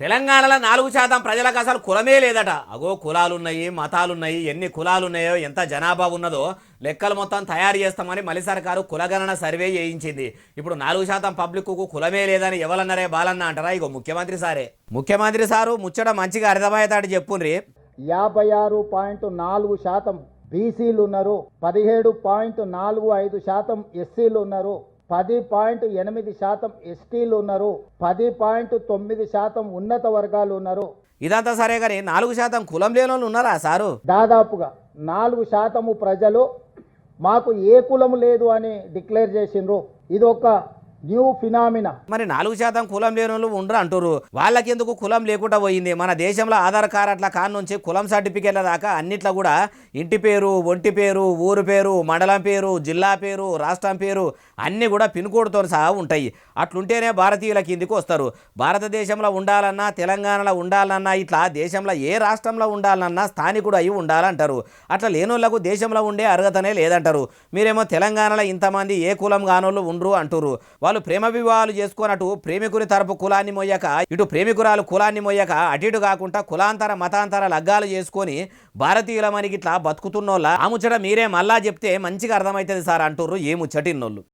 తెలంగాణలో 4% ప్రజలకు అసలు కులమే లేదట. అగో కులాలున్నాయి, మతాలున్నాయి, ఎన్ని కులాలున్నాయో, ఎంత జనాభా ఉన్నదో లెక్కలు మొత్తం తయారు చేస్తామని మలి సర్కారు కులగణన సర్వే చేయించింది. ఇప్పుడు 4% పబ్లిక్కు కులమే లేదని ఎవరన్నారే బాలన్న అంటారా? ఇగో ముఖ్యమంత్రి సారు ముచ్చట మంచిగా అర్థమయ్యేటాడు చెప్పుండ్రి. 56.4% బీసీలు ఉన్నారు, 17.45% ఎస్సీలు ఉన్నారు, 10.8% ఎస్టీలు ఉన్నారు, 10.9% ఉన్నత వర్గాలు ఉన్నారు. ఇదంతా సరే కానీ 4% కులం లేని వాళ్ళు ఉన్నారా సారు? దాదాపుగా 4% ప్రజలు మాకు ఏ కులం లేదు అని డిక్లేర్ చేసిండ్రు. ఇది ఒక న్యూ ఫినామినా. మరి 4% కులం లేని వాళ్ళు ఉండరు అంటారు. వాళ్ళకి ఎందుకు కులం లేకుండా పోయింది? మన దేశంలో ఆధార్ కార్డుల కాడ నుంచి కులం సర్టిఫికేట్ల దాకా అన్నిట్లో కూడా ఇంటి పేరు, ఒంటి పేరు, ఊరు పేరు, మండలం పేరు, జిల్లా పేరు, రాష్ట్రం పేరు అన్నీ కూడా పిన్ కోడ్తో సహా ఉంటాయి. అట్లుంటేనే భారతీయుల కిందికి వస్తారు. భారతదేశంలో ఉండాలన్నా, తెలంగాణలో ఉండాలన్నా, ఇట్లా దేశంలో ఏ రాష్ట్రంలో ఉండాలన్నా స్థానికుడు అయి ఉండాలంటారు. అట్లా లేనోళ్లకు దేశంలో ఉండే అర్హతనే లేదంటారు. మీరేమో తెలంగాణలో ఇంతమంది ఏ కులం కానోళ్ళు ఉండరు అంటారు. వాళ్ళు ప్రేమ వివాహాలు చేసుకున్నట్టు ప్రేమికుని తరపు కులాన్ని మొయ్యక, ఇటు ప్రేమికురాలు కులాన్ని మొయ్యక, అటు ఇటు కాకుండా కులాంతర మతాంతర లగ్గాలు చేసుకొని భారతీయుల మనకి ఇట్లా బతుకుతున్నోళ్ళ ఆ ముచ్చట మీరే మళ్ళా చెప్తే మంచిగా అర్థమవుతుంది సార్ అంటుర్రు ఏ ముచ్చటిన్నోళ్ళు.